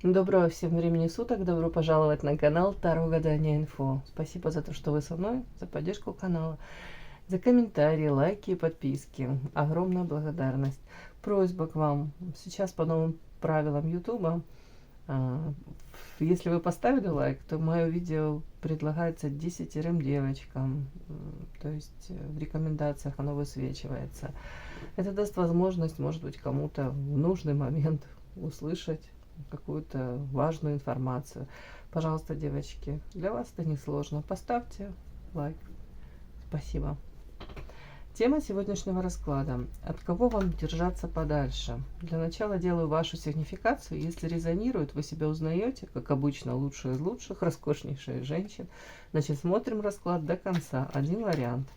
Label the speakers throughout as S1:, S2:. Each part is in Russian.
S1: Доброго всем времени суток, добро пожаловать на канал Таро Гадания Инфо. Спасибо за то, что вы со мной, за поддержку канала, за комментарии, лайки и подписки. Огромная благодарность. Просьба к вам. Сейчас по новым правилам YouTube, если вы поставили лайк, то мое видео предлагается 10 девочкам. То есть в рекомендациях оно высвечивается. Это даст возможность, может быть, кому-то в нужный момент услышать какую-то важную информацию. Пожалуйста, девочки, для вас это несложно. Поставьте лайк. Спасибо. Тема сегодняшнего расклада. От кого вам держаться подальше? Для начала делаю вашу сигнификацию. Если резонирует, вы себя узнаете, как обычно, лучшая из лучших, роскошнейшая из женщин. Значит, смотрим расклад до конца. Один вариант.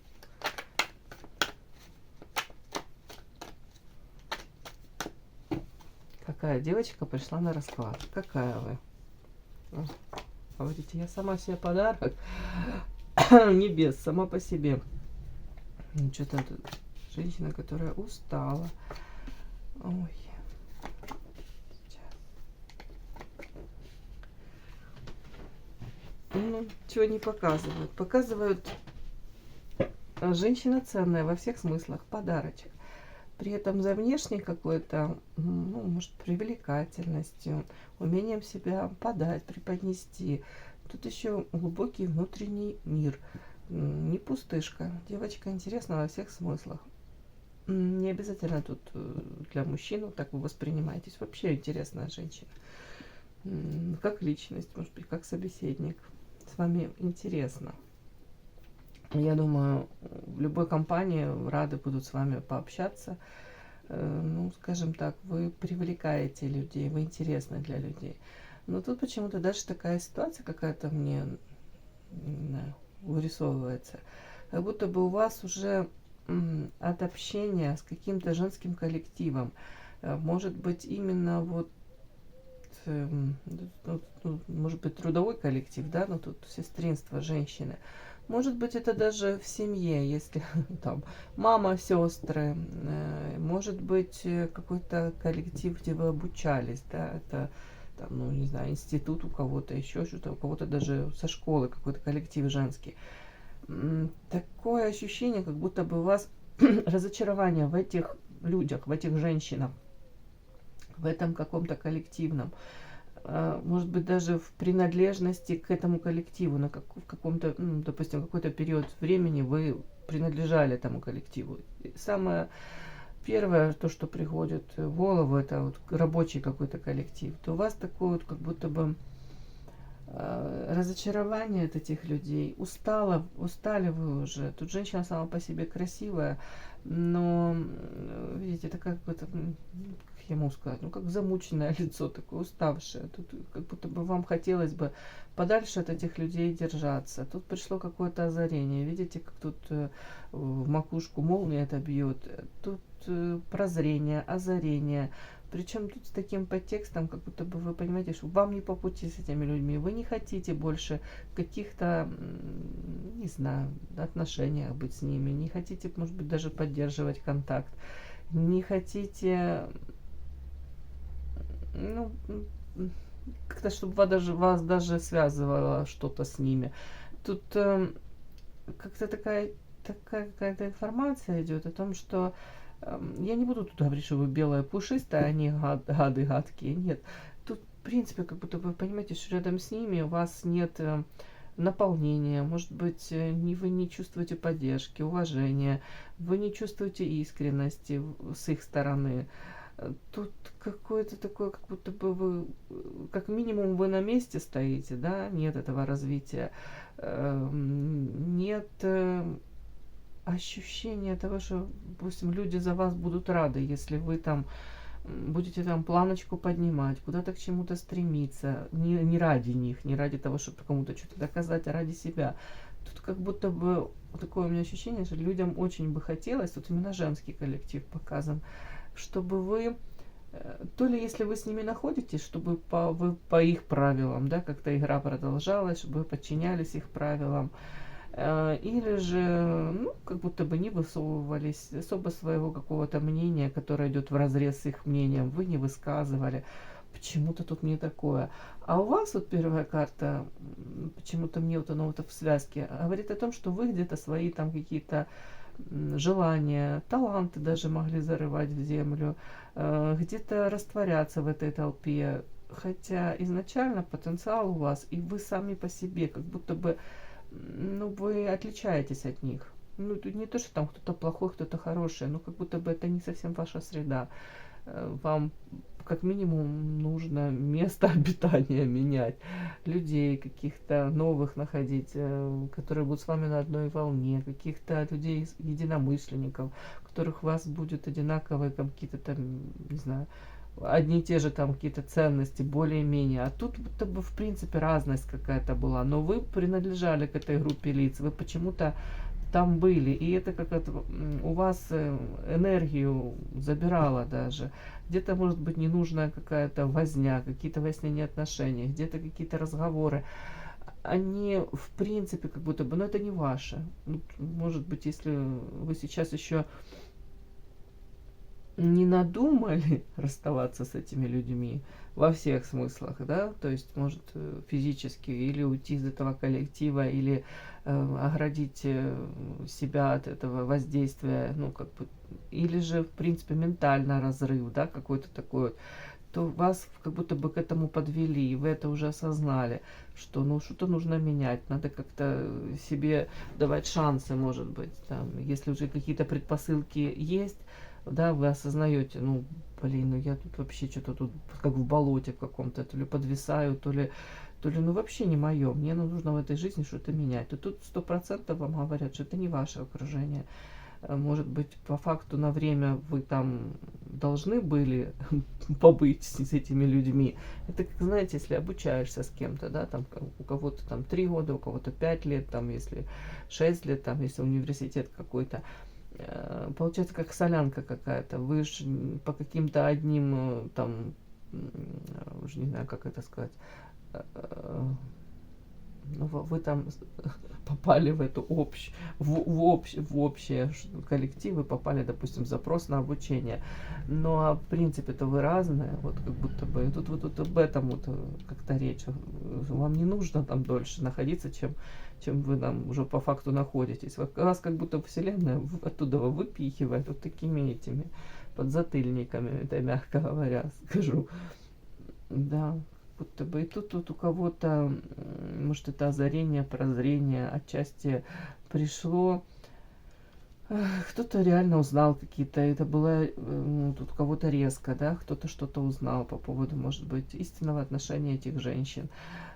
S1: Какая девочка пришла на расклад? Какая вы? Говорите, я сама себе подарок. Небес, сама по себе. Что-то тут женщина, которая устала. Ой. Ну, чего не показывают? Показывают женщина ценная во всех смыслах. Подарочек. При этом за внешней какой-то, ну, может, привлекательностью, умением себя подать, преподнести. Тут еще глубокий внутренний мир. Не пустышка. Девочка интересна во всех смыслах. Не обязательно тут для мужчин так вы воспринимаетесь. Вообще интересная женщина. Как личность, может быть, как собеседник. С вами интересно. Я думаю, в любой компании рады будут с вами пообщаться. Ну, скажем так, вы привлекаете людей, вы интересны для людей. Но тут почему-то даже такая ситуация какая-то мне, не знаю, вырисовывается. Как будто бы у вас уже от общения с каким-то женским коллективом, может быть, именно вот, может быть, трудовой коллектив, да, но тут сестринство женщины. Может быть, это даже в семье, если там мама, сестры, может быть, какой-то коллектив, где вы обучались, да, это там, ну, не знаю, институт у кого-то, еще что-то, у кого-то даже со школы какой-то коллектив женский. Такое ощущение, как будто бы у вас разочарование в этих людях, в этих женщинах, в этом каком-то коллективном. Может быть, даже в принадлежности к этому коллективу, в каком-то, ну, допустим, какой-то период времени вы принадлежали этому коллективу. И самое первое, то, что приходит в голову, это вот рабочий какой-то коллектив. То у вас такое вот, как будто бы разочарование от этих людей. Устали вы уже. Тут женщина сама по себе красивая, но, видите, это как бы, как я могу сказать, ну, как замученное лицо, такое уставшее. Тут как будто бы вам хотелось бы подальше от этих людей держаться. Тут пришло какое-то озарение. Видите, как тут в макушку молния это бьет. Тут прозрение, озарение. Причем тут с таким подтекстом, как будто бы вы понимаете, что вам не по пути с этими людьми. Вы не хотите больше каких-то, не знаю, отношениях быть с ними. Не хотите, может быть, даже поддерживать контакт. Не хотите, ну, как-то, чтобы вас даже связывало что-то с ними. Тут как-то такая какая-то информация идет о том, что я не буду тут говорить, что вы белая пушистая, они гады гадкие. Нет. Тут, в принципе, как будто вы понимаете, что рядом с ними у вас нет наполнения. Может быть, вы не чувствуете поддержки, уважения. Вы не чувствуете искренности с их стороны. Тут какое-то такое, как будто бы вы, как минимум, вы на месте стоите, да, нет этого развития, нет ощущение того, что, допустим, люди за вас будут рады, если вы там будете там планочку поднимать, куда-то к чему-то стремиться, не ради них, не ради того, чтобы кому-то что-то доказать, а ради себя. Тут как будто бы такое у меня ощущение, что людям очень бы хотелось, тут именно женский коллектив показан, чтобы вы, то ли если вы с ними находитесь, чтобы вы по их правилам, да, как-то игра продолжалась, чтобы вы подчинялись их правилам, или же, ну, как будто бы не высовывались, особо своего какого-то мнения, которое идет вразрез с их мнением, вы не высказывали. почему-то тут мне такое. А у вас вот первая карта, почему-то мне вот оно вот в связке, говорит о том, что вы где-то свои там какие-то желания, таланты даже могли зарывать в землю, где-то растворяться в этой толпе. Хотя изначально потенциал у вас, и вы сами по себе, как будто бы, ну, вы отличаетесь от них. Ну, тут не то, что там кто-то плохой, кто-то хороший, но как будто бы это не совсем ваша среда. Вам как минимум нужно место обитания менять, людей каких-то новых находить, которые будут с вами на одной волне, каких-то людей, единомышленников, у которых у вас будет одинаковые там какие-то там, не знаю, одни и те же там какие-то ценности, более-менее. А тут будто бы в принципе разность какая-то была, но вы принадлежали к этой группе лиц, вы почему-то там были, и это как это у вас энергию забирало даже. Где-то может быть ненужная какая-то возня, какие-то выяснения отношений, где-то какие-то разговоры. Они в принципе как будто бы, но это не ваше. Может быть, если вы сейчас еще не надумали расставаться с этими людьми во всех смыслах, да, то есть, может, физически или уйти из этого коллектива, или оградить себя от этого воздействия, ну, как бы, или же, в принципе, ментально разрыв, да, какой-то такой вот, то вас как будто бы к этому подвели, и вы это уже осознали, что, ну, что-то нужно менять, надо как-то себе давать шансы, может быть, там, если уже какие-то предпосылки есть, да, вы осознаете, ну, блин, ну я тут вообще что-то тут как в болоте каком-то, то ли подвисаю, то ли, ну вообще не мое, мне нужно в этой жизни что-то менять. То тут 100% вам говорят, что это не ваше окружение. Может быть, по факту на время вы там должны были побыть с этими людьми. Это, как знаете, если обучаешься с кем-то, да, там у кого-то там 3 года, у кого-то 5 лет, там, если 6 лет, там, если университет какой-то. Получается, как солянка какая-то. Вы же по каким-то одним там, уже не знаю, как это сказать, ну, вы там попали в эту в общие коллективы, попали, допустим, в запрос на обучение. Но в принципе-то вы разные, вот как будто бы. И тут вот тут об этом вот как-то речь. Вам не нужно там дольше находиться, чем вы там уже по факту находитесь. Вас как будто вселенная оттуда выпихивает вот такими этими подзатыльниками, это мягко говоря, скажу. Да, будто бы и тут вот у кого-то, может, это озарение, прозрение отчасти пришло. Кто-то реально узнал какие-то, это было тут у кого-то резко, да, кто-то что-то узнал по поводу, может быть, истинного отношения этих женщин.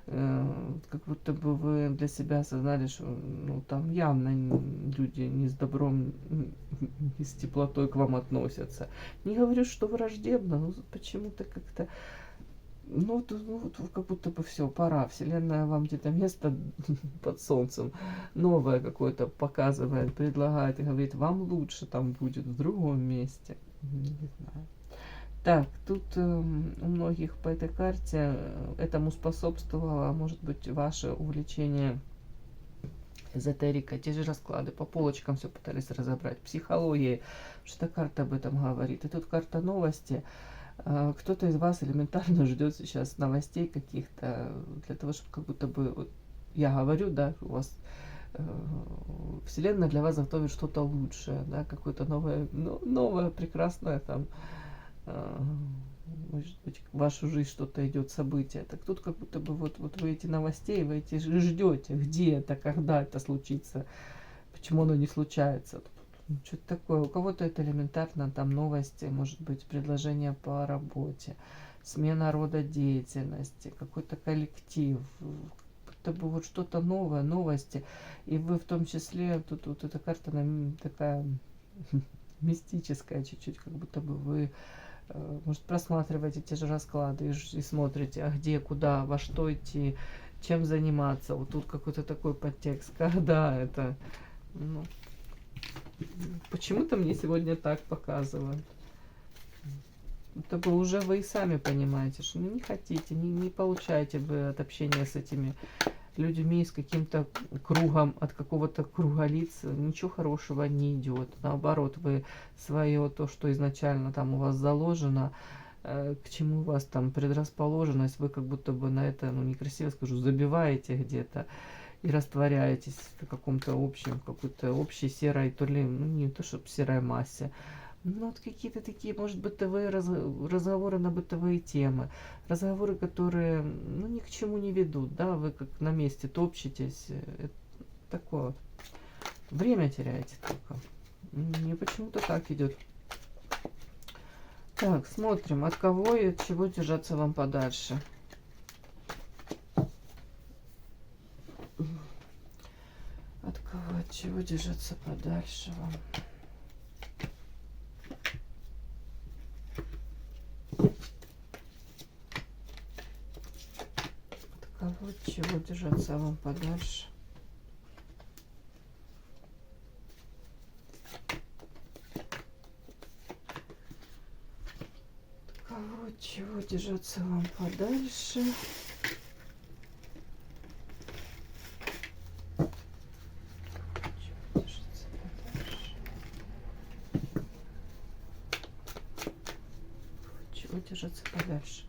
S1: Как будто бы вы для себя осознали, что ну, там явно люди не с добром, не с теплотой к вам относятся. Не говорю, что враждебно, но почему-то как-то ну, как будто бы все, пора. Вселенная вам где-то место под солнцем новое какое-то показывает, предлагает и говорит, вам лучше там будет в другом месте. Не знаю. Так, тут у многих по этой карте этому способствовало, может быть, ваше увлечение эзотерикой, те же расклады, по полочкам все пытались разобрать, психологией, что карта об этом говорит. И тут карта новости. Кто-то из вас элементарно ждет сейчас новостей каких-то, для того, чтобы как будто бы, вот, я говорю, да, у вас Вселенная для вас готовит что-то лучшее, да, какое-то новое, новое, прекрасное там, может быть, в вашу жизнь что-то идет, событие. Так тут как будто бы вот вы эти новостей, вы эти ждете, где это, когда это случится, почему оно не случается. Что-то такое. У кого-то это элементарно, там новости, может быть, предложение по работе, смена рода деятельности, какой-то коллектив, будто бы вот что-то новое, новости. И вы в том числе, тут вот эта карта такая мистическая чуть-чуть, как будто бы вы, может, просматриваете те же расклады и смотрите, а где, куда, во что идти, чем заниматься. Вот тут какой-то такой подтекст, когда это, ну, почему-то мне сегодня так показывают. Это вы уже вы и сами понимаете, что не хотите, не получаете вы от общения с этими людьми, с каким-то кругом, от какого-то круга лиц, ничего хорошего не идет. Наоборот, вы свое, то, что изначально там у вас заложено, к чему у вас там предрасположенность, вы как будто бы на это, ну некрасиво скажу, забиваете где-то и растворяетесь в каком-то общем, в какой-то общей серой, то ли, ну не то чтобы серой массе, ну вот какие-то такие, может, бытовые разговоры на бытовые темы, разговоры, которые, ну, ни к чему не ведут, да, вы как на месте топчетесь, такое вот. Время теряете только. Мне почему-то так идет. Так, смотрим, от кого и от чего держаться вам подальше. От кого, от чего держаться подальше вам. От кого, от чего держаться вам подальше. От чего держаться вам подальше. Чего держаться подальше.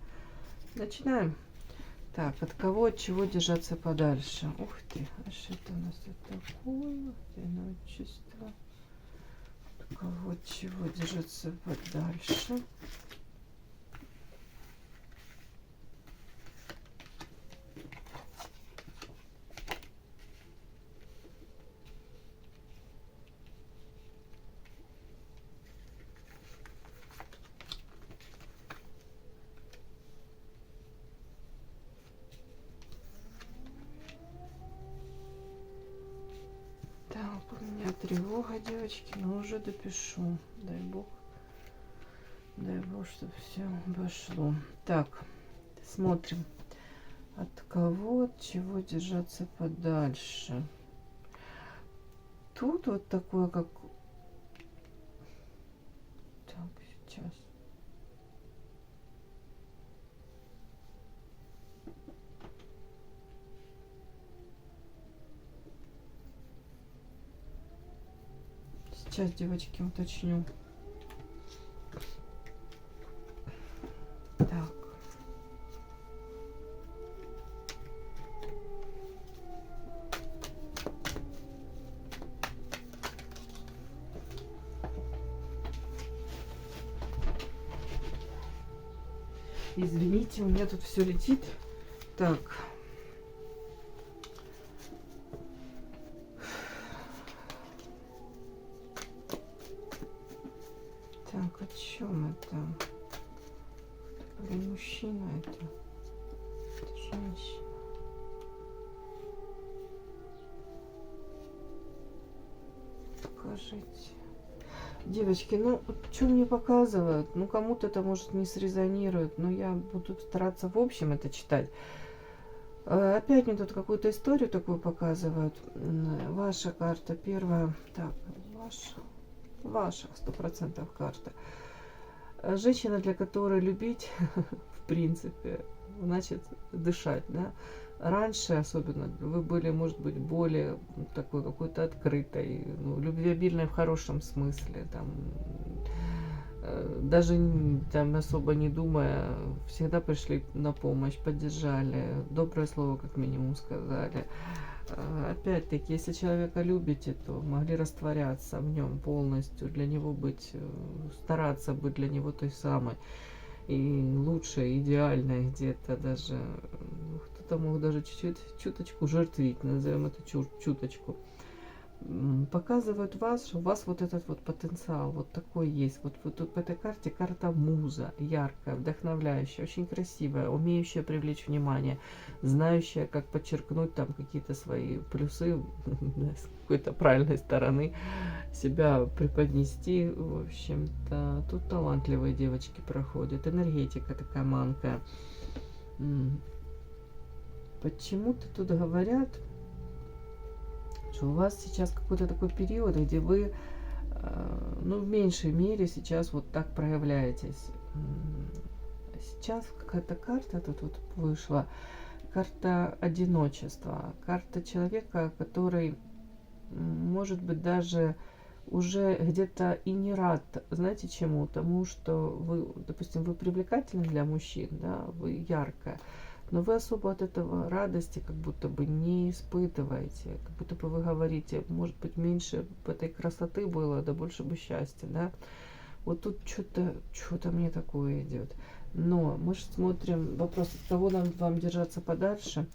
S1: Начинаем. Так, от кого, от чего держаться подальше. Ух ты, а что это у нас тут такое? Одиночество. От кого, от чего держаться подальше. Так, у меня тревога, девочки, но уже допишу. Дай бог, чтобы все обошло. Так, смотрим. От кого, от чего держаться подальше. Тут вот такое, как... Так, сейчас. Сейчас, девочки, уточню. Так. Извините, у меня тут все летит. Так. Так, о чем это? Блин, мужчина это женщина. Покажите. Девочки, ну, что мне показывают? Ну, кому-то это, может, не срезонирует, но я буду стараться в общем это читать. Опять мне тут какую-то историю такую показывают. Ваша карта первая. Так, ваша 100% карта. Женщина, для которой любить, в принципе, значит дышать, да. Раньше особенно вы были, может быть, более такой какой-то открытой, ну, любвеобильной в хорошем смысле, там, даже там особо не думая, всегда пришли на помощь, поддержали, доброе слово как минимум сказали. Опять-таки, если человека любите, то могли растворяться в нем полностью, для него быть, стараться быть для него той самой. И лучшей, идеальной где-то даже. Кто-то мог даже чуть-чуть, чуточку жертвить, назовем это чуточку. Показывают вас, что у вас вот этот вот потенциал, вот такой есть. Вот тут по этой карте карта муза, яркая, вдохновляющая, очень красивая, умеющая привлечь внимание, знающая, как подчеркнуть там какие-то свои плюсы с какой-то правильной стороны, себя преподнести. В общем-то, тут талантливые девочки проходят, энергетика такая манкая. Почему-то тут говорят, что у вас сейчас какой-то такой период, где вы, ну, в меньшей мере сейчас вот так проявляетесь. Сейчас какая-то карта тут вот вышла, карта одиночества, карта человека, который, может быть, даже уже где-то и не рад, знаете, чему? Тому, что вы, допустим, вы привлекательны для мужчин, да, вы яркая, но вы особо от этого радости как будто бы не испытываете, как будто бы вы говорите, может быть, меньше бы этой красоты было, да больше бы счастья, да. Вот тут что-то мне такое идет. Но мы же смотрим вопрос, от кого нам вам держаться подальше.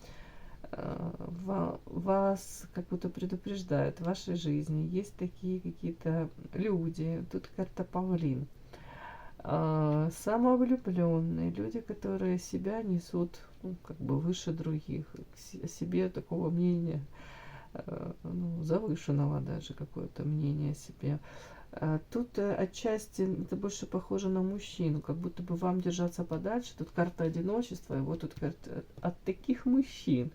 S1: Вас как будто предупреждают, в вашей жизни есть такие какие-то люди, тут карта павлин, самовлюбленные люди, которые себя несут, ну, как бы выше других, о себе такого мнения, ну, завышенного даже какое-то мнение о себе. Тут отчасти это больше похоже на мужчину, как будто бы вам держаться подальше. Тут карта одиночества, и вот тут карта от таких мужчин.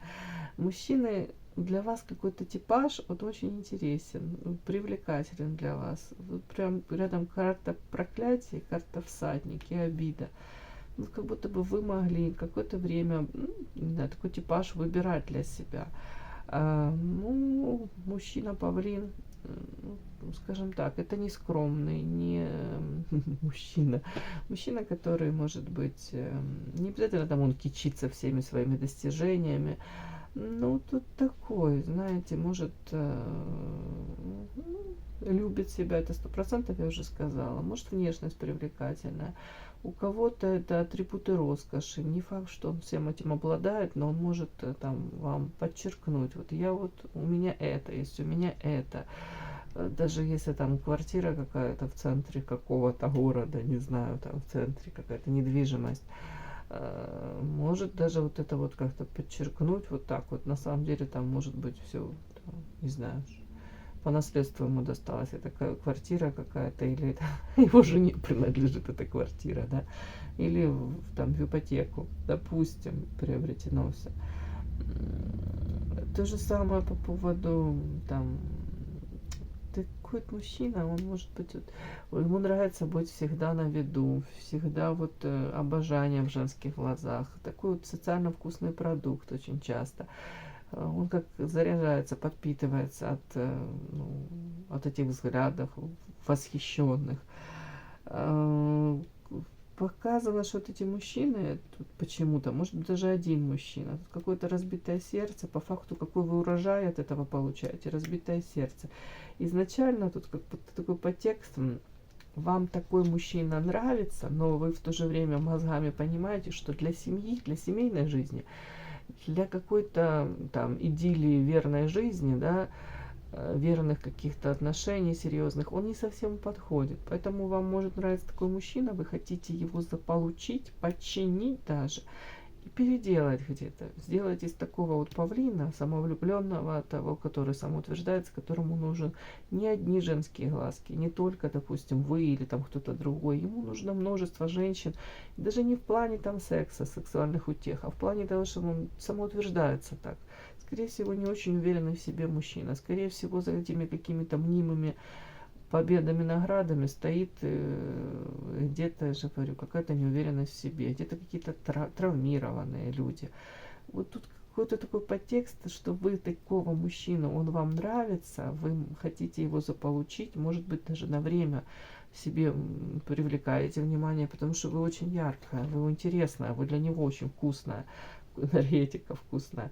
S1: Мужчины для вас какой-то типаж, вот очень интересен, привлекателен для вас. Вот прям рядом карта проклятия, карта всадник и обида. Ну, как будто бы вы могли какое-то время, да, такой типаж выбирать для себя. Ну, мужчина-павлин, ну, скажем так, это не скромный, не мужчина. Мужчина, который, может быть, не обязательно там он кичится всеми своими достижениями. Ну, тут такой, знаете, может, любит себя, это 100%, я уже сказала. Может, внешность привлекательная. У кого-то это атрибуты роскоши. Не факт, что он всем этим обладает, но он может там вам подчеркнуть. Вот я вот, у меня это есть, у меня это. Даже если там квартира какая-то в центре какого-то города, не знаю, там в центре какая-то недвижимость, может даже вот это вот как-то подчеркнуть вот так вот. На самом деле там может быть все, не знаю, по наследству ему досталась эта квартира какая-то, или это его жене принадлежит эта квартира, да, или там в ипотеку, допустим, приобретено все. То же самое по поводу там такой мужчина, он может быть, вот, ему нравится быть всегда на виду, всегда вот обожание в женских глазах, такой вот социально вкусный продукт очень часто. Он как заряжается, подпитывается ну, от этих взглядов восхищенных. Показано, что вот эти мужчины, тут почему-то, может быть, даже один мужчина, тут какое-то разбитое сердце, по факту, какой вы урожай от этого получаете, разбитое сердце. Изначально тут как будто такой подтекст, вам такой мужчина нравится, но вы в то же время мозгами понимаете, что для семьи, для семейной жизни, для какой-то там идиллии верной жизни, да, верных каких-то отношений серьезных, он не совсем подходит. Поэтому вам может нравиться такой мужчина, вы хотите его заполучить, подчинить даже и переделать где-то. Сделать из такого вот павлина, самовлюбленного, того, который самоутверждается, которому нужен не одни женские глазки, не только, допустим, вы или там кто-то другой. Ему нужно множество женщин, даже не в плане там секса, сексуальных утех, а в плане того, что он самоутверждается так. Скорее всего, не очень уверенный в себе мужчина. Скорее всего, за этими какими-то мнимыми победами, наградами стоит где-то, я же говорю, какая-то неуверенность в себе, где-то какие-то травмированные люди. Вот тут какой-то такой подтекст, что вы такого мужчину, он вам нравится, вы хотите его заполучить, может быть, даже на время себе привлекаете внимание, потому что вы очень яркая, вы интересная, вы для него очень вкусная, энергетика вкусная.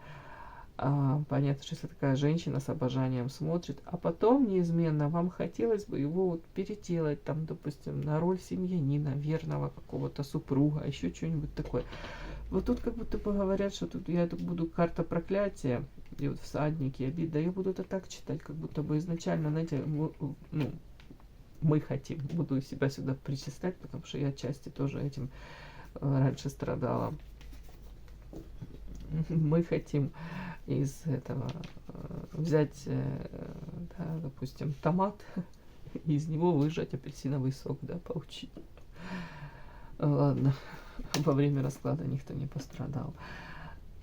S1: Понятно, что если такая женщина с обожанием смотрит, а потом неизменно вам хотелось бы его вот переделать, там, допустим, на роль семьянина, верного какого-то супруга, еще что-нибудь такое. Вот тут как будто бы говорят, что тут я тут буду карта проклятия, и вот всадники, обида, я буду это так читать, как будто бы изначально, знаете, ну, мы хотим, буду себя сюда причислять, потому что я отчасти тоже этим раньше страдала. Мы хотим из этого взять, да, допустим, томат, и из него выжать апельсиновый сок, да, получить. Ладно, во время расклада никто не пострадал.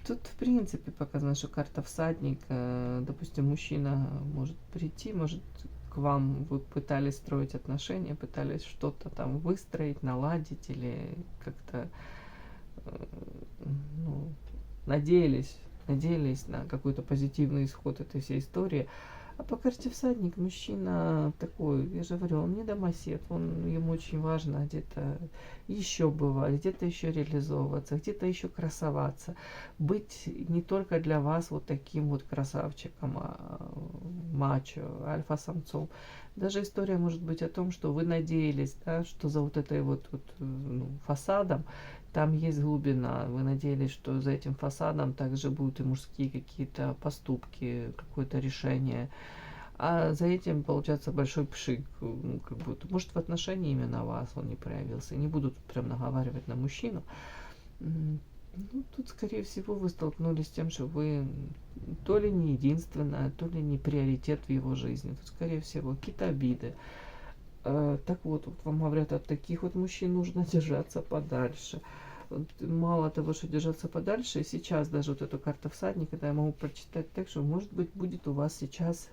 S1: Тут, в принципе, показано, что карта всадник, допустим, мужчина может прийти, может к вам, вы пытались строить отношения, пытались что-то там выстроить, наладить или как-то, ну, надеялись на какой-то позитивный исход этой всей истории, А по карте всадник мужчина такой, я же говорю, он не домосед, ему очень важно где-то еще бывать, где-то еще реализовываться, где-то еще красоваться, быть не только для вас вот таким вот красавчиком, мачо, альфа-самцом. Даже история может быть о том, что вы надеялись, да, что за вот этой ну, фасадом там есть глубина. Вы надеялись, что за этим фасадом также будут и мужские какие-то поступки, какое-то решение. А за этим получается большой пшик. Ну, как будто, может, в отношении именно вас он не проявился. Не будут прям наговаривать на мужчину. Ну, тут, скорее всего, вы столкнулись с тем, что вы то ли не единственная, то ли не приоритет в его жизни. Тут, скорее всего, какие-то обиды. Так вот, вам говорят, от таких вот мужчин нужно держаться подальше. Мало того, что держаться подальше, сейчас даже вот эту карту всадника, да, я могу прочитать так, что, может быть, будет у вас сейчас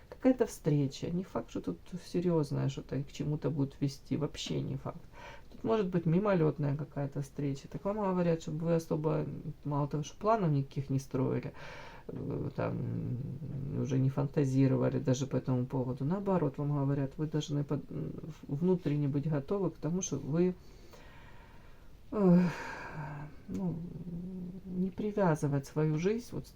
S1: какая-то встреча. Не факт, что тут серьезное что-то к чему-то будет вести, вообще не факт. Тут может быть мимолетная какая-то встреча. Так вам говорят, чтобы вы особо, мало того, что планов никаких не строили, там уже не фантазировали даже по этому поводу. Наоборот, вам говорят, вы должны внутренне быть готовы к тому, что вы ну, не привязывать свою жизнь вот,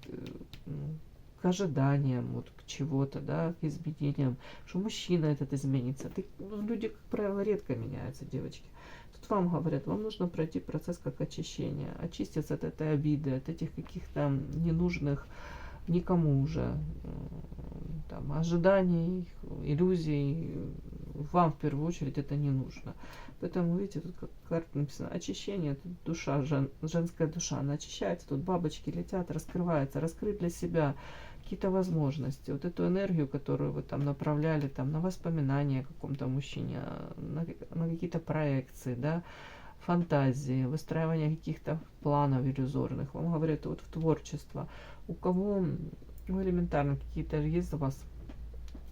S1: к ожиданиям, вот, к чего-то, да, к изменениям, что мужчина этот изменится. Люди, как правило, редко меняются, девочки. Тут вам говорят, вам нужно пройти процесс как очищения, очиститься от этой обиды, от этих каких-то ненужных никому уже там, ожиданий, иллюзий. Вам в первую очередь это не нужно. Поэтому, видите, тут как карта написано очищение, тут душа, женская душа, она очищается, тут бабочки летят, раскрывается, раскрыть для себя какие-то возможности. Вот эту энергию, которую вы там направляли там, на воспоминания о каком-то мужчине, на какие-то проекции, да, фантазии, выстраивание каких-то планов иллюзорных. Вам говорят, вот в творчество. У кого, ну, элементарно, какие-то есть у вас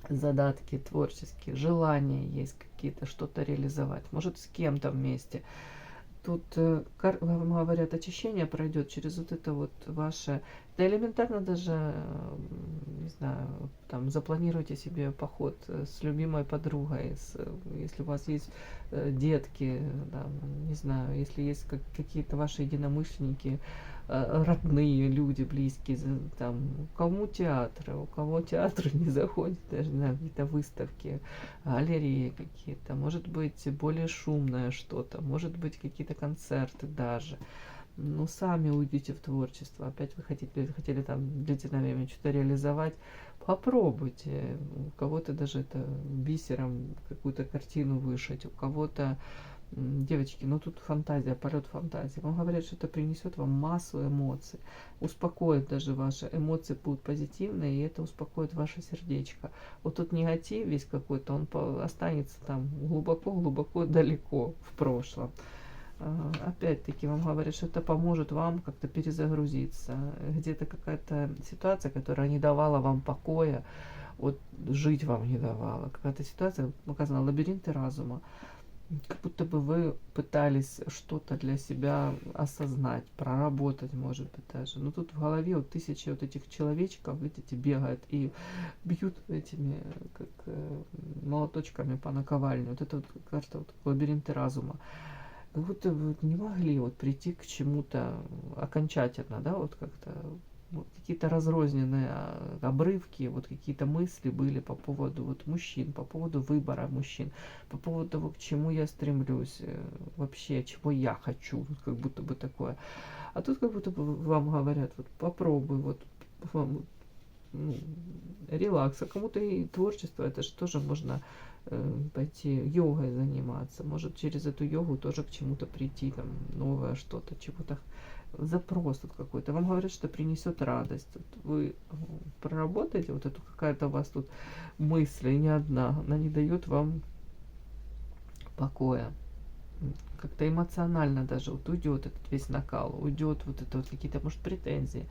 S1: задатки творческие, желания есть какие-то, что-то реализовать. Может, с кем-то вместе. Тут вам говорят, очищение пройдет через вот это вот ваше... Да элементарно даже, не знаю, там, запланируйте себе поход с любимой подругой, если у вас есть детки, да, не знаю, если есть какие-то ваши единомышленники, родные люди, близкие, там, у кого театр не заходит, даже на какие-то выставки, галереи какие-то, может быть, более шумное что-то, может быть, какие-то концерты даже. Ну, сами уйдите в творчество. Опять вы хотели там длительное время что-то реализовать. Попробуйте. У кого-то даже это бисером какую-то картину вышить, у кого-то девочки, ну тут фантазия, полет фантазии. Вам говорят, что это принесет вам массу эмоций, успокоит даже ваши эмоции, будут позитивные, и это успокоит ваше сердечко. Вот тут негатив весь какой-то, он останется там глубоко-глубоко далеко в прошлом. Опять-таки вам говорят, что это поможет вам как-то перезагрузиться. Где-то какая-то ситуация, которая не давала вам покоя, вот жить вам не давала. Какая-то ситуация, показана лабиринты разума. Как будто бы вы пытались что-то для себя осознать, проработать, может быть, даже. Но тут в голове вот тысячи вот этих человечков, видите, бегают и бьют этими, как молоточками по наковальне. Вот это вот карта вот, лабиринты разума. Как будто вы не могли вот прийти к чему-то окончательно, да, вот как-то вот какие-то разрозненные обрывки, вот какие-то мысли были по поводу вот мужчин, по поводу выбора мужчин, по поводу того, к чему я стремлюсь, вообще, чего я хочу, вот как будто бы такое. А тут как будто бы вам говорят, вот попробуй, вот вам, ну, релакс, а кому-то и творчество, это же тоже можно пойти йогой заниматься, может через эту йогу тоже к чему-то прийти, там новое что-то, чего-то запрос тут какой-то. Вам говорят, что принесет радость. Вот вы проработаете вот эту какая-то у вас тут мысль, и не одна, она не дает вам покоя. Как-то эмоционально даже вот уйдет этот весь накал, уйдет вот это вот какие-то, может, претензии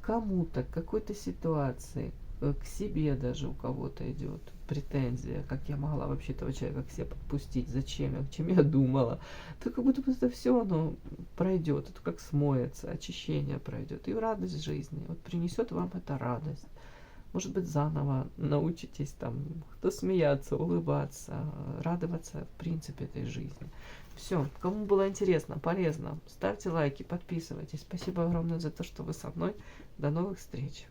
S1: кому-то, к какой-то ситуации, к себе даже у кого-то идет претензия, как я могла вообще этого человека к себе подпустить, зачем я, чем я думала. То как будто бы это все оно пройдет, это как смоется, очищение пройдет, и радость жизни, вот принесет вам эта радость. может быть, заново научитесь там, кто смеяться, улыбаться, радоваться, в принципе, этой жизни. Все, кому было интересно, полезно, ставьте лайки, подписывайтесь. Спасибо огромное за то, что вы со мной. До новых встреч.